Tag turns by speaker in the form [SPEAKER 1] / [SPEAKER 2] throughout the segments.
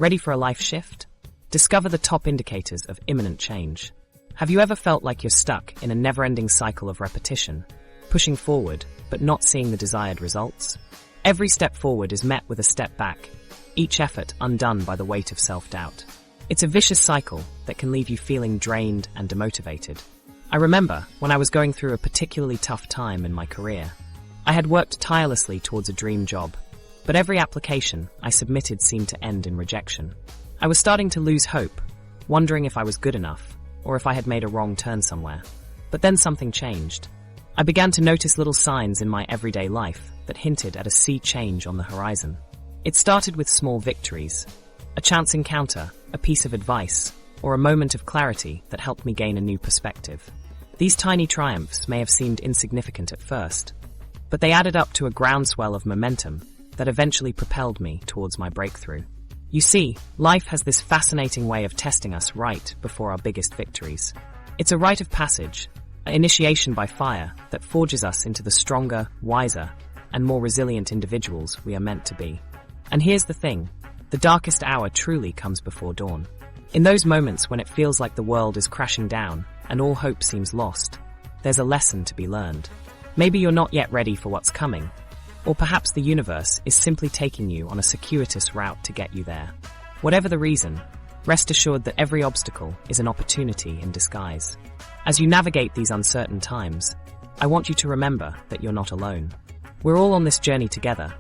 [SPEAKER 1] Ready for a life shift? Discover the top indicators of imminent change. Have you ever felt like you're stuck in a never-ending cycle of repetition, pushing forward but not seeing the desired results? Every step forward is met with a step back, each effort undone by the weight of self-doubt. It's a vicious cycle that can leave you feeling drained and demotivated. I remember when I was going through a particularly tough time in my career. I had worked tirelessly towards a dream job, but every application I submitted seemed to end in rejection. I was starting to lose hope, wondering if I was good enough, or if I had made a wrong turn somewhere. But then something changed. I began to notice little signs in my everyday life that hinted at a sea change on the horizon. It started with small victories, a chance encounter, a piece of advice, or a moment of clarity that helped me gain a new perspective. These tiny triumphs may have seemed insignificant at first, but they added up to a groundswell of momentum that eventually propelled me towards my breakthrough. You see, life has this fascinating way of testing us right before our biggest victories. It's a rite of passage, an initiation by fire that forges us into the stronger, wiser, and more resilient individuals we are meant to be. And here's the thing, the darkest hour truly comes before dawn. In those moments when it feels like the world is crashing down and all hope seems lost, there's a lesson to be learned. Maybe you're not yet ready for what's coming, or perhaps the universe is simply taking you on a circuitous route to get you there. Whatever the reason, rest assured that every obstacle is an opportunity in disguise. As you navigate these uncertain times, I want you to remember that you're not alone. We're all on this journey together,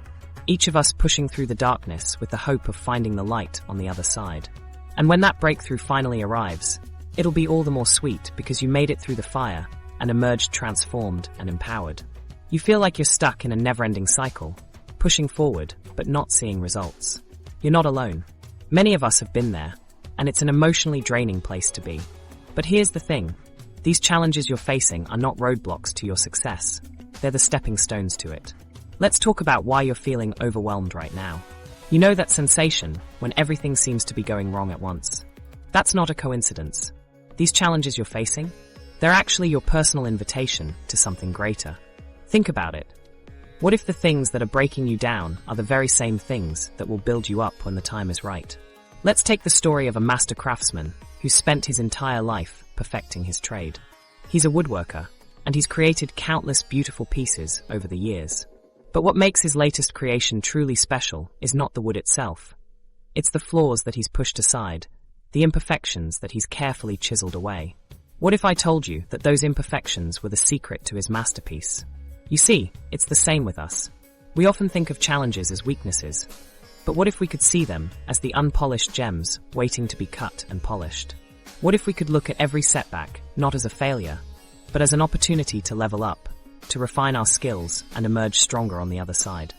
[SPEAKER 1] each of us pushing through the darkness with the hope of finding the light on the other side. And when that breakthrough finally arrives, it'll be all the more sweet because you made it through the fire and emerged transformed and empowered. You feel like you're stuck in a never-ending cycle, pushing forward but not seeing results. You're not alone. Many of us have been there, and it's an emotionally draining place to be. But here's the thing. These challenges you're facing are not roadblocks to your success. They're the stepping stones to it. Let's talk about why you're feeling overwhelmed right now. You know that sensation when everything seems to be going wrong at once? That's not a coincidence. These challenges you're facing, they're actually your personal invitation to something greater. Think about it. What if the things that are breaking you down are the very same things that will build you up when the time is right? Let's take the story of a master craftsman who spent his entire life perfecting his trade. He's a woodworker, and he's created countless beautiful pieces over the years. But what makes his latest creation truly special is not the wood itself. It's the flaws that he's pushed aside, the imperfections that he's carefully chiseled away. What if I told you that those imperfections were the secret to his masterpiece? You see, it's the same with us. We often think of challenges as weaknesses, but what if we could see them as the unpolished gems waiting to be cut and polished? What if we could look at every setback not as a failure, but as an opportunity to level up, to refine our skills and emerge stronger on the other side?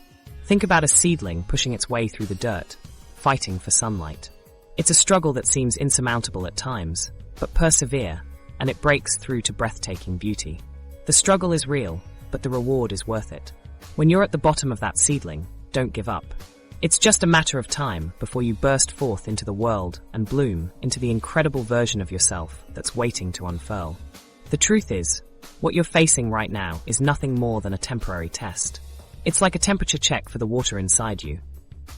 [SPEAKER 1] Think about a seedling pushing its way through the dirt, fighting for sunlight. It's a struggle that seems insurmountable at times, but persevere, and it breaks through to breathtaking beauty. The struggle is real, but the reward is worth it. When you're at the bottom of that seedling, don't give up. It's just a matter of time before you burst forth into the world and bloom into the incredible version of yourself that's waiting to unfurl. The truth is, what you're facing right now is nothing more than a temporary test. It's like a temperature check for the water inside you.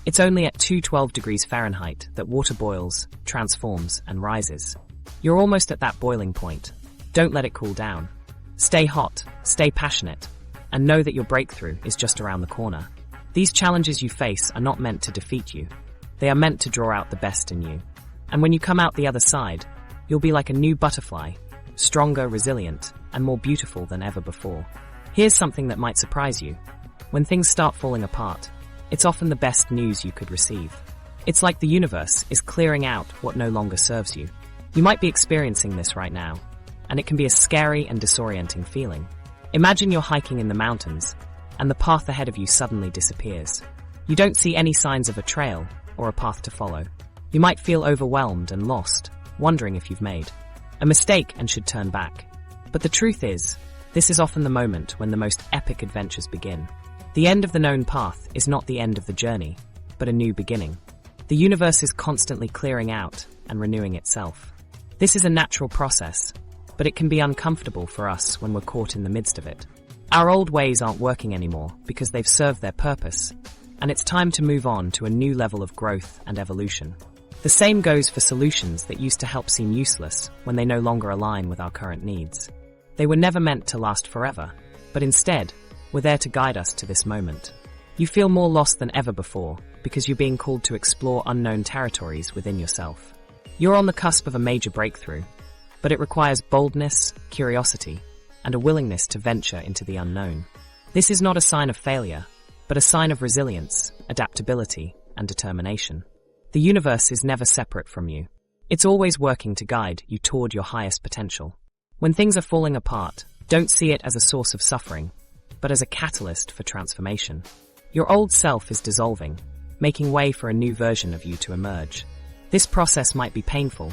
[SPEAKER 1] It's only at 212 degrees Fahrenheit that water boils, transforms, and rises. You're almost at that boiling point. Don't let it cool down. Stay hot, stay passionate, and know that your breakthrough is just around the corner. These challenges you face are not meant to defeat you. They are meant to draw out the best in you. And when you come out the other side, you'll be like a new butterfly, stronger, resilient, and more beautiful than ever before. Here's something that might surprise you. When things start falling apart, it's often the best news you could receive. It's like the universe is clearing out what no longer serves you. You might be experiencing this right now, and it can be a scary and disorienting feeling. Imagine you're hiking in the mountains, and the path ahead of you suddenly disappears. You don't see any signs of a trail or a path to follow. You might feel overwhelmed and lost, wondering if you've made a mistake and should turn back. But the truth is, this is often the moment when the most epic adventures begin. The end of the known path is not the end of the journey, but a new beginning. The universe is constantly clearing out and renewing itself. This is a natural process, but it can be uncomfortable for us when we're caught in the midst of it. Our old ways aren't working anymore because they've served their purpose, and it's time to move on to a new level of growth and evolution. The same goes for solutions that used to help seem useless when they no longer align with our current needs. They were never meant to last forever, but instead, were there to guide us to this moment. You feel more lost than ever before because you're being called to explore unknown territories within yourself. You're on the cusp of a major breakthrough, but it requires boldness, curiosity, and a willingness to venture into the unknown. This is not a sign of failure, but a sign of resilience, adaptability, and determination. The universe is never separate from you. It's always working to guide you toward your highest potential. When things are falling apart, don't see it as a source of suffering, but as a catalyst for transformation. Your old self is dissolving, making way for a new version of you to emerge. This process might be painful,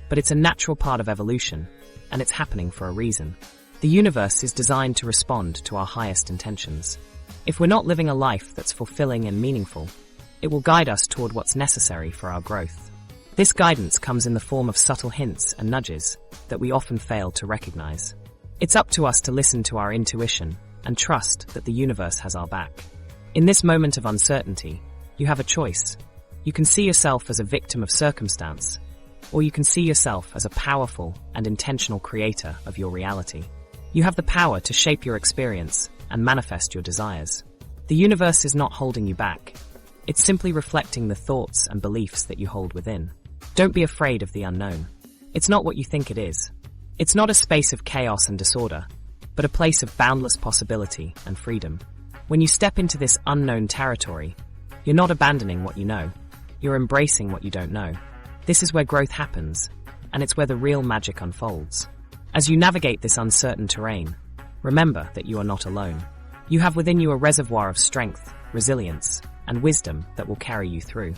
[SPEAKER 1] but it's a natural part of evolution, and it's happening for a reason. The universe is designed to respond to our highest intentions. If we're not living a life that's fulfilling and meaningful, it will guide us toward what's necessary for our growth. This guidance comes in the form of subtle hints and nudges that we often fail to recognize. It's up to us to listen to our intuition and trust that the universe has our back. In this moment of uncertainty, you have a choice. You can see yourself as a victim of circumstance, or you can see yourself as a powerful and intentional creator of your reality. You have the power to shape your experience and manifest your desires. The universe is not holding you back. It's simply reflecting the thoughts and beliefs that you hold within. Don't be afraid of the unknown. It's not what you think it is. It's not a space of chaos and disorder, but a place of boundless possibility and freedom. When you step into this unknown territory, you're not abandoning what you know. You're embracing what you don't know. This is where growth happens, and it's where the real magic unfolds. As you navigate this uncertain terrain, remember that you are not alone. You have within you a reservoir of strength, resilience, and wisdom that will carry you through.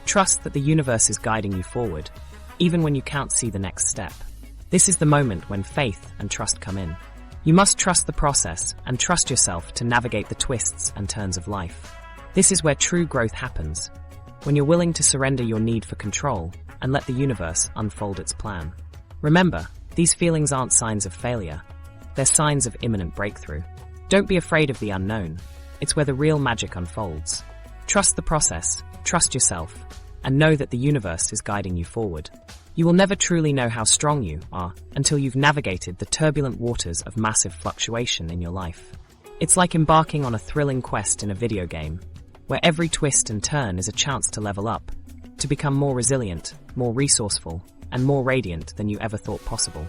[SPEAKER 1] Trust that the universe is guiding you forward, even when you can't see the next step. This is the moment when faith and trust come in. You must trust the process and trust yourself to navigate the twists and turns of life. This is where true growth happens, when you're willing to surrender your need for control and let the universe unfold its plan. Remember, these feelings aren't signs of failure. They're signs of imminent breakthrough. Don't be afraid of the unknown. It's where the real magic unfolds. Trust the process, trust yourself, and know that the universe is guiding you forward. You will never truly know how strong you are until you've navigated the turbulent waters of massive fluctuation in your life. It's like embarking on a thrilling quest in a video game, where every twist and turn is a chance to level up, to become more resilient, more resourceful, and more radiant than you ever thought possible.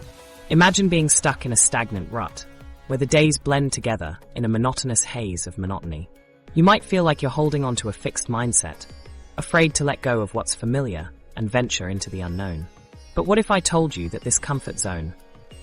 [SPEAKER 1] Imagine being stuck in a stagnant rut, where the days blend together in a monotonous haze of monotony. You might feel like you're holding on to a fixed mindset, afraid to let go of what's familiar and venture into the unknown. But what if I told you that this comfort zone,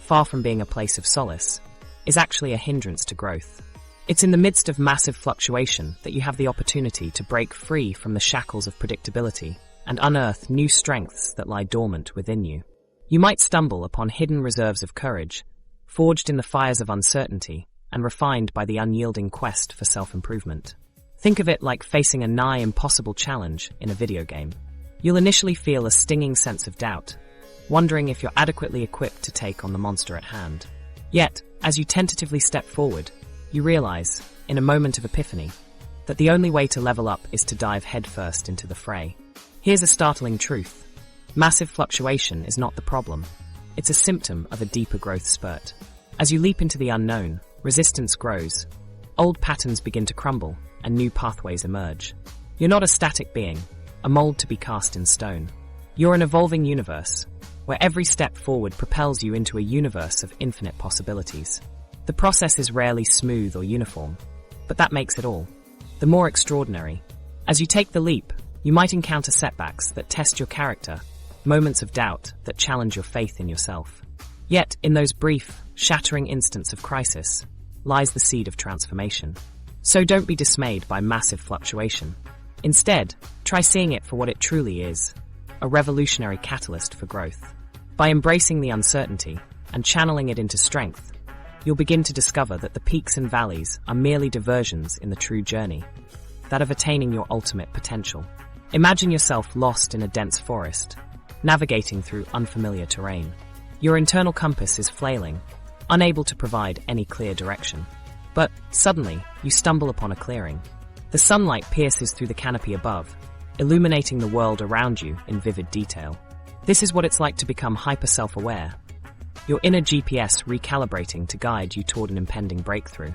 [SPEAKER 1] far from being a place of solace, is actually a hindrance to growth? It's in the midst of massive fluctuation that you have the opportunity to break free from the shackles of predictability and unearth new strengths that lie dormant within you. You might stumble upon hidden reserves of courage, forged in the fires of uncertainty and refined by the unyielding quest for self-improvement. Think of it like facing a nigh impossible challenge in a video game. You'll initially feel a stinging sense of doubt, wondering if you're adequately equipped to take on the monster at hand. Yet, as you tentatively step forward, you realize, in a moment of epiphany, that the only way to level up is to dive headfirst into the fray. Here's a startling truth. Massive fluctuation is not the problem. It's a symptom of a deeper growth spurt. As you leap into the unknown, resistance grows. Old patterns begin to crumble, and new pathways emerge. You're not a static being, a mold to be cast in stone. You're an evolving universe, where every step forward propels you into a universe of infinite possibilities. The process is rarely smooth or uniform, but that makes it all the more extraordinary. As you take the leap, you might encounter setbacks that test your character, moments of doubt that challenge your faith in yourself. Yet, in those brief, shattering instants of crisis, lies the seed of transformation. So don't be dismayed by massive fluctuation. Instead, try seeing it for what it truly is, a revolutionary catalyst for growth. By embracing the uncertainty and channeling it into strength, you'll begin to discover that the peaks and valleys are merely diversions in the true journey, that of attaining your ultimate potential. Imagine yourself lost in a dense forest, navigating through unfamiliar terrain. Your internal compass is flailing, unable to provide any clear direction. But, suddenly, you stumble upon a clearing. The sunlight pierces through the canopy above, illuminating the world around you in vivid detail. This is what it's like to become hyper-self-aware, your inner GPS recalibrating to guide you toward an impending breakthrough.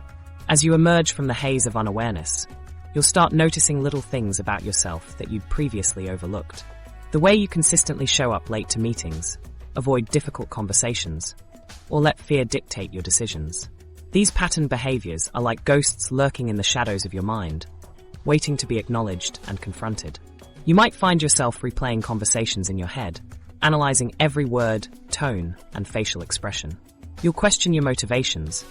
[SPEAKER 1] As you emerge from the haze of unawareness, you'll start noticing little things about yourself that you'd previously overlooked. The way you consistently show up late to meetings, avoid difficult conversations, or let fear dictate your decisions. These patterned behaviors are like ghosts lurking in the shadows of your mind, waiting to be acknowledged and confronted. You might find yourself replaying conversations in your head, analyzing every word, tone, and facial expression. You'll question your motivations,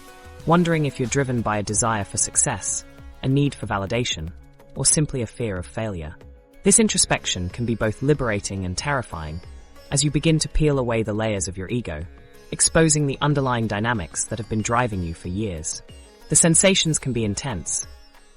[SPEAKER 1] wondering if you're driven by a desire for success, a need for validation, or simply a fear of failure. This introspection can be both liberating and terrifying as you begin to peel away the layers of your ego, exposing the underlying dynamics that have been driving you for years. The sensations can be intense,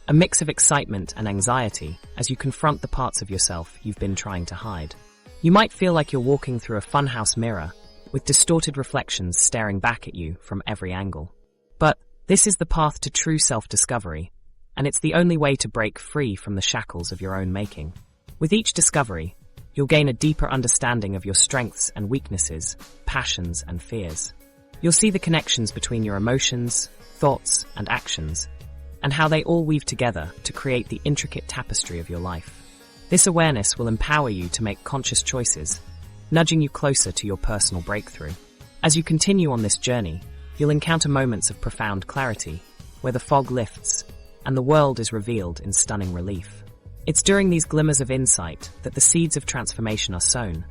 [SPEAKER 1] a mix of excitement and anxiety as you confront the parts of yourself you've been trying to hide. You might feel like you're walking through a funhouse mirror with distorted reflections staring back at you from every angle. But this is the path to true self-discovery, and it's the only way to break free from the shackles of your own making. With each discovery, you'll gain a deeper understanding of your strengths and weaknesses, passions and fears. You'll see the connections between your emotions, thoughts, and actions, and how they all weave together to create the intricate tapestry of your life. This awareness will empower you to make conscious choices, nudging you closer to your personal breakthrough. As you continue on this journey, you'll encounter moments of profound clarity, where the fog lifts and the world is revealed in stunning relief. It's during these glimmers of insight that the seeds of transformation are sown,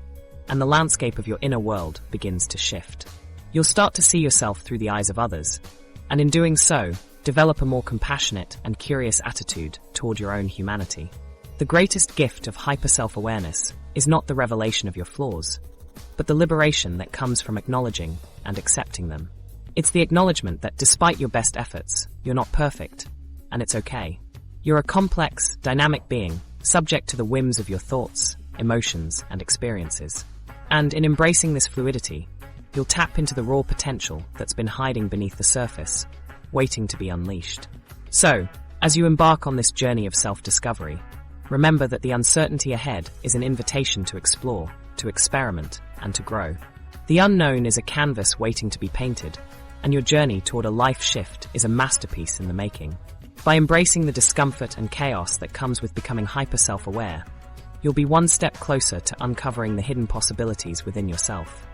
[SPEAKER 1] and the landscape of your inner world begins to shift. You'll start to see yourself through the eyes of others, and in doing so, develop a more compassionate and curious attitude toward your own humanity. The greatest gift of hyper-self-awareness is not the revelation of your flaws, but the liberation that comes from acknowledging and accepting them. It's the acknowledgement that despite your best efforts, you're not perfect, and it's okay. You're a complex, dynamic being, subject to the whims of your thoughts, emotions, and experiences. And in embracing this fluidity, you'll tap into the raw potential that's been hiding beneath the surface, waiting to be unleashed. So, as you embark on this journey of self-discovery, remember that the uncertainty ahead is an invitation to explore, to experiment, and to grow. The unknown is a canvas waiting to be painted, and your journey toward a life shift is a masterpiece in the making. By embracing the discomfort and chaos that comes with becoming hyper-self-aware, you'll be one step closer to uncovering the hidden possibilities within yourself.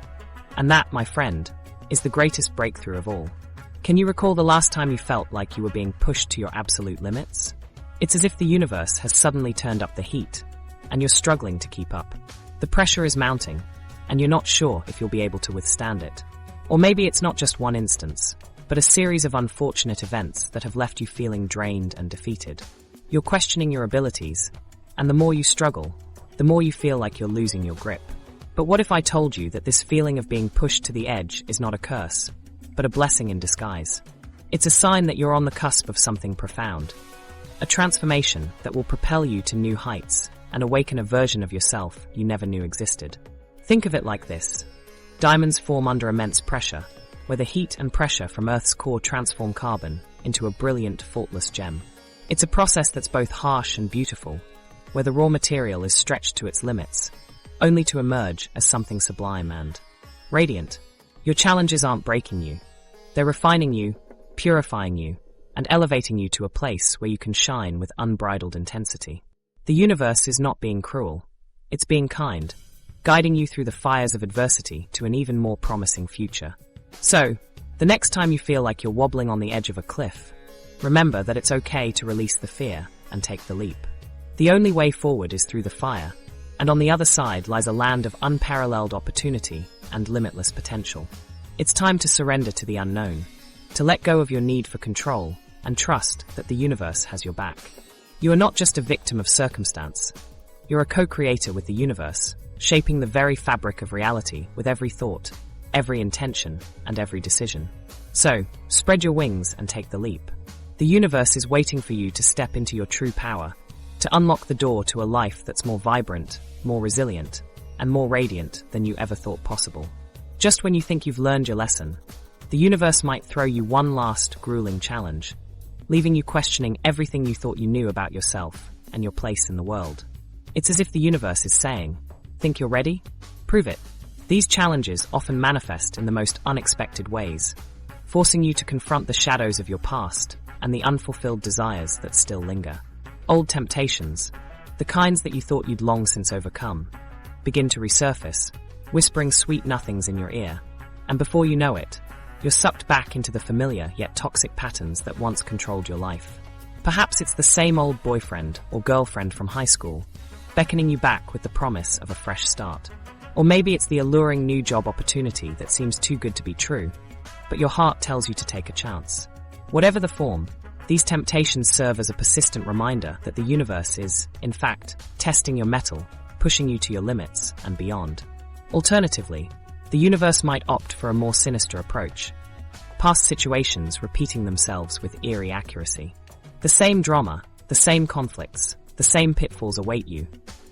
[SPEAKER 1] And that, my friend, is the greatest breakthrough of all. Can you recall the last time you felt like you were being pushed to your absolute limits? It's as if the universe has suddenly turned up the heat, and you're struggling to keep up. The pressure is mounting, and you're not sure if you'll be able to withstand it. Or maybe it's not just one instance, but a series of unfortunate events that have left you feeling drained and defeated. You're questioning your abilities, and the more you struggle, the more you feel like you're losing your grip. But what if I told you that this feeling of being pushed to the edge is not a curse, but a blessing in disguise? It's a sign that you're on the cusp of something profound, a transformation that will propel you to new heights and awaken a version of yourself you never knew existed. Think of it like this. Diamonds form under immense pressure, where the heat and pressure from Earth's core transform carbon into a brilliant, faultless gem. It's a process that's both harsh and beautiful, where the raw material is stretched to its limits, only to emerge as something sublime and radiant. Your challenges aren't breaking you. They're refining you, purifying you, and elevating you to a place where you can shine with unbridled intensity. The universe is not being cruel. It's being kind, guiding you through the fires of adversity to an even more promising future. So, the next time you feel like you're wobbling on the edge of a cliff, remember that it's okay to release the fear and take the leap. The only way forward is through the fire, and on the other side lies a land of unparalleled opportunity and limitless potential. It's time to surrender to the unknown, to let go of your need for control, and trust that the universe has your back. You are not just a victim of circumstance. You're a co-creator with the universe, shaping the very fabric of reality with every thought, every intention, and every decision. So, spread your wings and take the leap. The universe is waiting for you to step into your true power, to unlock the door to a life that's more vibrant, more resilient, and more radiant than you ever thought possible. Just when you think you've learned your lesson, the universe might throw you one last grueling challenge, leaving you questioning everything you thought you knew about yourself and your place in the world. It's as if the universe is saying, "Think you're ready? Prove it." These challenges often manifest in the most unexpected ways, forcing you to confront the shadows of your past and the unfulfilled desires that still linger. Old temptations, the kinds that you thought you'd long since overcome, begin to resurface, whispering sweet nothings in your ear, and before you know it, you're sucked back into the familiar yet toxic patterns that once controlled your life. Perhaps it's the same old boyfriend or girlfriend from high school, beckoning you back with the promise of a fresh start. Or maybe it's the alluring new job opportunity that seems too good to be true, but your heart tells you to take a chance. Whatever the form, these temptations serve as a persistent reminder that the universe is, in fact, testing your mettle, pushing you to your limits and beyond. Alternatively, the universe might opt for a more sinister approach, past situations repeating themselves with eerie accuracy. The same drama, the same conflicts, the same pitfalls await you,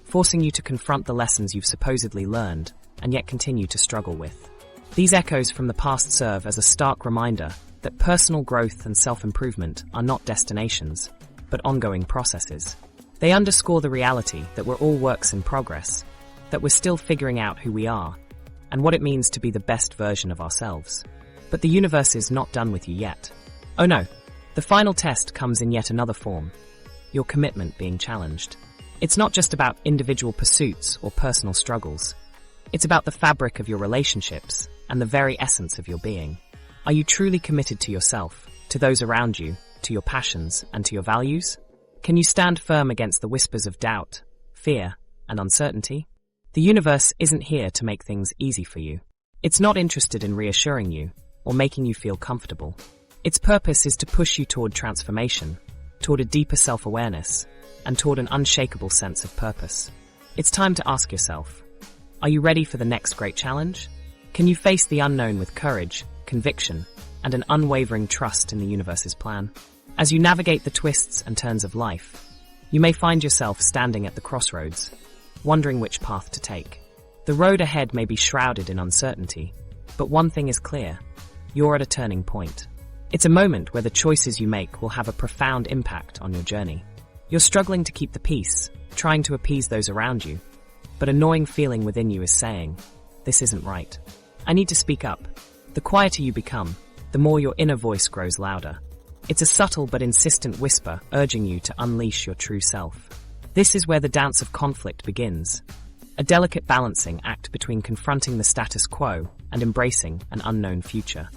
[SPEAKER 1] forcing you to confront the lessons you've supposedly learned and yet continue to struggle with. These echoes from the past serve as a stark reminder that personal growth and self-improvement are not destinations, but ongoing processes. They underscore the reality that we're all works in progress, that we're still figuring out who we are, and what it means to be the best version of ourselves. But the universe is not done with you yet. Oh no, the final test comes in yet another form, your commitment being challenged. It's not just about individual pursuits or personal struggles. It's about the fabric of your relationships and the very essence of your being. Are you truly committed to yourself, to those around you, to your passions, and to your values? Can you stand firm against the whispers of doubt, fear, and uncertainty? The universe isn't here to make things easy for you. It's not interested in reassuring you or making you feel comfortable. Its purpose is to push you toward transformation, toward a deeper self-awareness, and toward an unshakable sense of purpose. It's time to ask yourself, are you ready for the next great challenge? Can you face the unknown with courage, conviction, and an unwavering trust in the universe's plan? As you navigate the twists and turns of life, you may find yourself standing at the crossroads, wondering which path to take. The road ahead may be shrouded in uncertainty, but one thing is clear, you're at a turning point. It's a moment where the choices you make will have a profound impact on your journey. You're struggling to keep the peace, trying to appease those around you, but a gnawing feeling within you is saying, this isn't right. I need to speak up. The quieter you become, the more your inner voice grows louder. It's a subtle but insistent whisper urging you to unleash your true self. This is where the dance of conflict begins, a delicate balancing act between confronting the status quo and embracing an unknown future.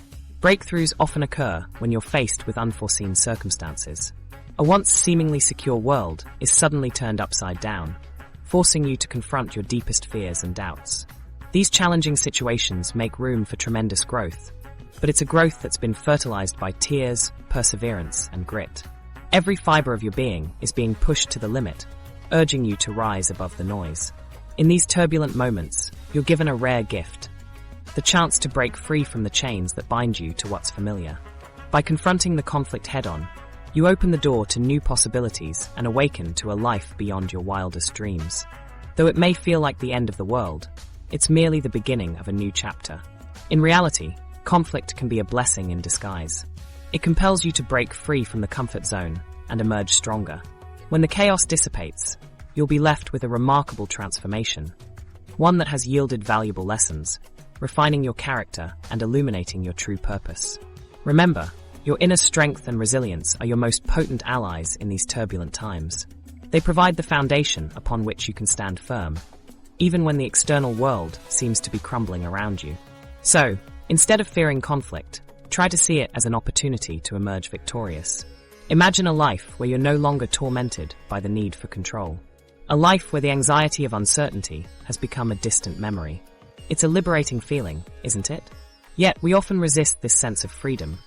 [SPEAKER 1] Breakthroughs often occur when you're faced with unforeseen circumstances. A once seemingly secure world is suddenly turned upside down, forcing you to confront your deepest fears and doubts. These challenging situations make room for tremendous growth, but it's a growth that's been fertilized by tears, perseverance, and grit. Every fiber of your being is being pushed to the limit, urging you to rise above the noise. In these turbulent moments, you're given a rare gift, the chance to break free from the chains that bind you to what's familiar. By confronting the conflict head-on, you open the door to new possibilities and awaken to a life beyond your wildest dreams. Though it may feel like the end of the world, it's merely the beginning of a new chapter. In reality, conflict can be a blessing in disguise. It compels you to break free from the comfort zone and emerge stronger. When the chaos dissipates, you'll be left with a remarkable transformation, one that has yielded valuable lessons, refining your character and illuminating your true purpose. Remember, your inner strength and resilience are your most potent allies in these turbulent times. They provide the foundation upon which you can stand firm, even when the external world seems to be crumbling around you. So, instead of fearing conflict, try to see it as an opportunity to emerge victorious. Imagine a life where you're no longer tormented by the need for control. A life where the anxiety of uncertainty has become a distant memory. It's a liberating feeling, isn't it? Yet we often resist this sense of freedom,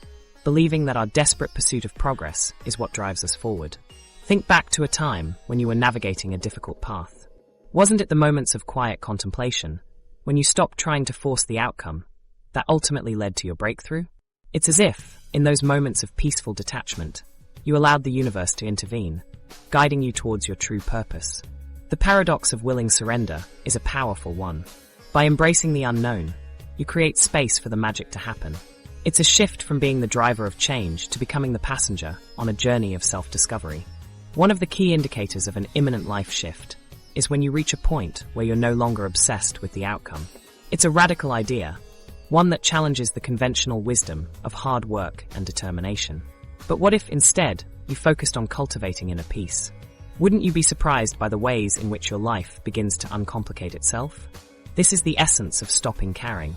[SPEAKER 1] believing that our desperate pursuit of progress is what drives us forward. Think back to a time when you were navigating a difficult path. Wasn't it the moments of quiet contemplation, when you stopped trying to force the outcome, that ultimately led to your breakthrough? It's as if, in those moments of peaceful detachment, you allowed the universe to intervene, guiding you towards your true purpose. The paradox of willing surrender is a powerful one. By embracing the unknown, you create space for the magic to happen. It's a shift from being the driver of change to becoming the passenger on a journey of self-discovery. One of the key indicators of an imminent life shift is when you reach a point where you're no longer obsessed with the outcome. It's a radical idea, one that challenges the conventional wisdom of hard work and determination. But what if, instead, you focused on cultivating inner peace? Wouldn't you be surprised by the ways in which your life begins to uncomplicate itself? This is the essence of stopping caring.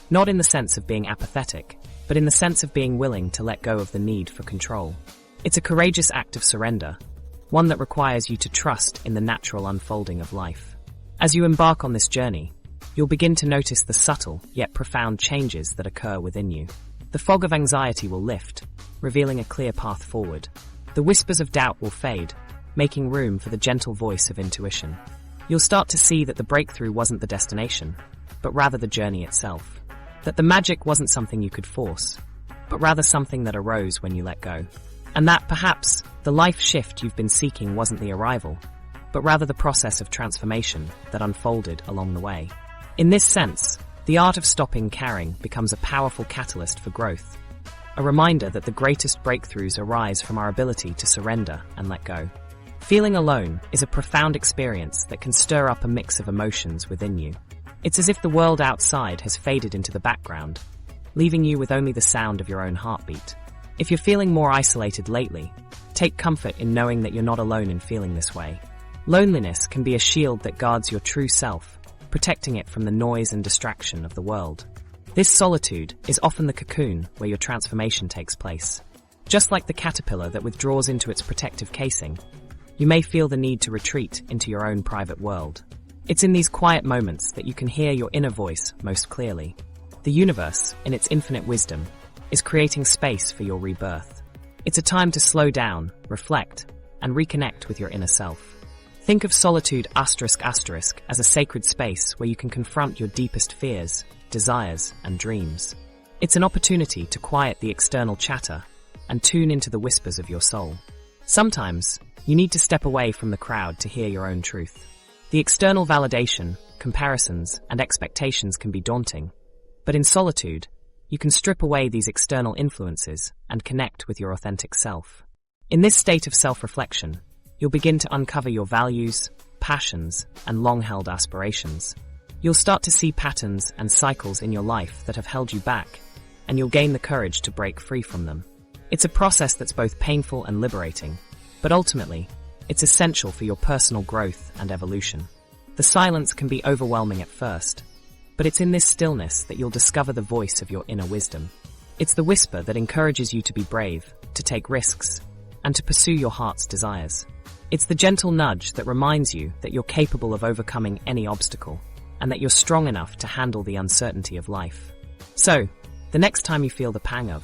[SPEAKER 1] Not in the sense of being apathetic, but in the sense of being willing to let go of the need for control. It's a courageous act of surrender, one that requires you to trust in the natural unfolding of life. As you embark on this journey, you'll begin to notice the subtle yet profound changes that occur within you. The fog of anxiety will lift, revealing a clear path forward. The whispers of doubt will fade, making room for the gentle voice of intuition. You'll start to see that the breakthrough wasn't the destination, but rather the journey itself. That the magic wasn't something you could force, but rather something that arose when you let go. And that, perhaps, the life shift you've been seeking wasn't the arrival, but rather the process of transformation that unfolded along the way. In this sense, the art of stopping caring becomes a powerful catalyst for growth, a reminder that the greatest breakthroughs arise from our ability to surrender and let go. Feeling alone is a profound experience that can stir up a mix of emotions within you. It's as if the world outside has faded into the background, leaving you with only the sound of your own heartbeat. If you're feeling more isolated lately, take comfort in knowing that you're not alone in feeling this way. Loneliness can be a shield that guards your true self, protecting it from the noise and distraction of the world. This solitude is often the cocoon where your transformation takes place. Just like the caterpillar that withdraws into its protective casing, you may feel the need to retreat into your own private world. It's in these quiet moments that you can hear your inner voice most clearly. The universe, in its infinite wisdom, is creating space for your rebirth. It's a time to slow down, reflect, and reconnect with your inner self. Think of solitude as a sacred space where you can confront your deepest fears, desires, and dreams. It's an opportunity to quiet the external chatter and tune into the whispers of your soul. Sometimes, you need to step away from the crowd to hear your own truth. The external validation, comparisons, and expectations can be daunting, but in solitude, you can strip away these external influences and connect with your authentic self. In this state of self-reflection, you'll begin to uncover your values, passions, and long-held aspirations. You'll start to see patterns and cycles in your life that have held you back, and you'll gain the courage to break free from them. It's a process that's both painful and liberating, but ultimately, it's essential for your personal growth and evolution. The silence can be overwhelming at first, but it's in this stillness that you'll discover the voice of your inner wisdom. It's the whisper that encourages you to be brave, to take risks, and to pursue your heart's desires. It's the gentle nudge that reminds you that you're capable of overcoming any obstacle, and that you're strong enough to handle the uncertainty of life. So, the next time you feel the pang of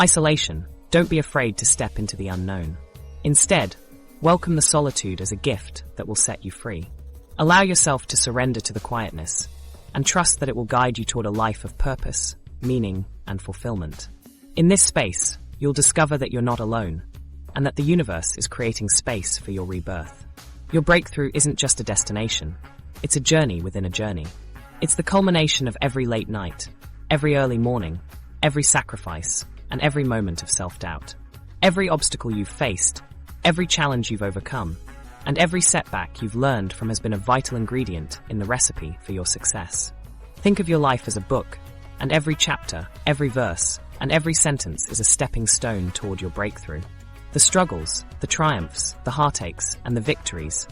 [SPEAKER 1] isolation, don't be afraid to step into the unknown. Instead, welcome the solitude as a gift that will set you free. Allow yourself to surrender to the quietness, and trust that it will guide you toward a life of purpose, meaning, and fulfillment. In this space, you'll discover that you're not alone, and that the universe is creating space for your rebirth. Your breakthrough isn't just a destination, it's a journey within a journey. It's the culmination of every late night, every early morning, every sacrifice, and every moment of self-doubt. Every obstacle you've faced, every challenge you've overcome, and every setback you've learned from has been a vital ingredient in the recipe for your success. Think of your life as a book, and every chapter, every verse, and every sentence is a stepping stone toward your breakthrough. The struggles, the triumphs, the heartaches, and the victories,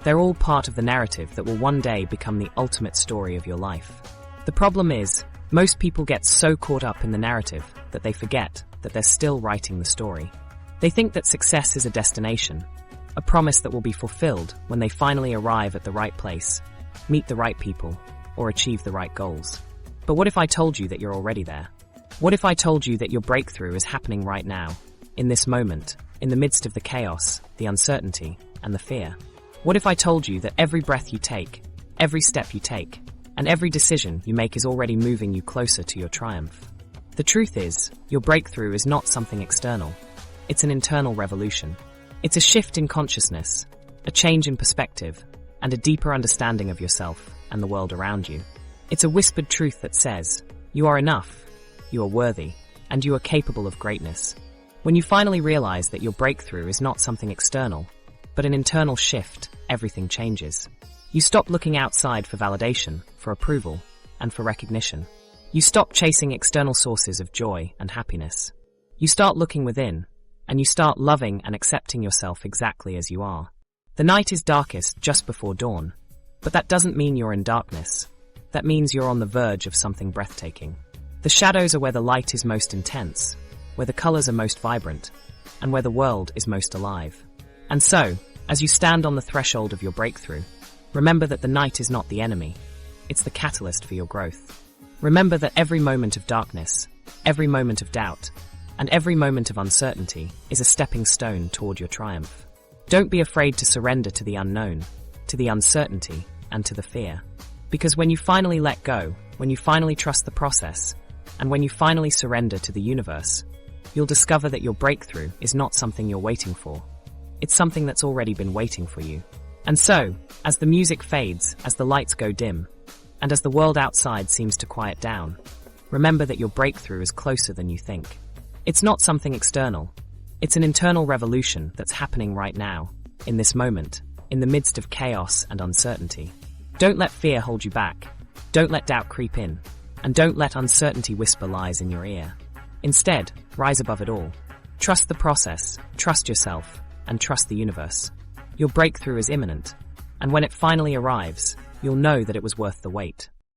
[SPEAKER 1] they're all part of the narrative that will one day become the ultimate story of your life. The problem is, most people get so caught up in the narrative that they forget that they're still writing the story. They think that success is a destination, a promise that will be fulfilled when they finally arrive at the right place, meet the right people, or achieve the right goals. But what if I told you that you're already there? What if I told you that your breakthrough is happening right now, in this moment, in the midst of the chaos, the uncertainty, and the fear? What if I told you that every breath you take, every step you take, and every decision you make is already moving you closer to your triumph? The truth is, your breakthrough is not something external. It's an internal revolution. It's a shift in consciousness, a change in perspective, and a deeper understanding of yourself and the world around you. It's a whispered truth that says, you are enough, you are worthy, and you are capable of greatness. When you finally realize that your breakthrough is not something external, but an internal shift, everything changes. You stop looking outside for validation, for approval, and for recognition. You stop chasing external sources of joy and happiness. You start looking within, and you start loving and accepting yourself exactly as you are. The night is darkest just before dawn, but that doesn't mean you're in darkness. That means you're on the verge of something breathtaking. The shadows are where the light is most intense, where the colors are most vibrant, and where the world is most alive. And so, as you stand on the threshold of your breakthrough, remember that the night is not the enemy. It's the catalyst for your growth. Remember that every moment of darkness, every moment of doubt, and every moment of uncertainty is a stepping stone toward your triumph. Don't be afraid to surrender to the unknown, to the uncertainty, and to the fear. Because when you finally let go, when you finally trust the process, and when you finally surrender to the universe, you'll discover that your breakthrough is not something you're waiting for. It's something that's already been waiting for you. And so, as the music fades, as the lights go dim, and as the world outside seems to quiet down, remember that your breakthrough is closer than you think. It's not something external. It's an internal revolution that's happening right now, in this moment, in the midst of chaos and uncertainty. Don't let fear hold you back. Don't let doubt creep in. And don't let uncertainty whisper lies in your ear. Instead, rise above it all. Trust the process, trust yourself, and trust the universe. Your breakthrough is imminent, and when it finally arrives, you'll know that it was worth the wait.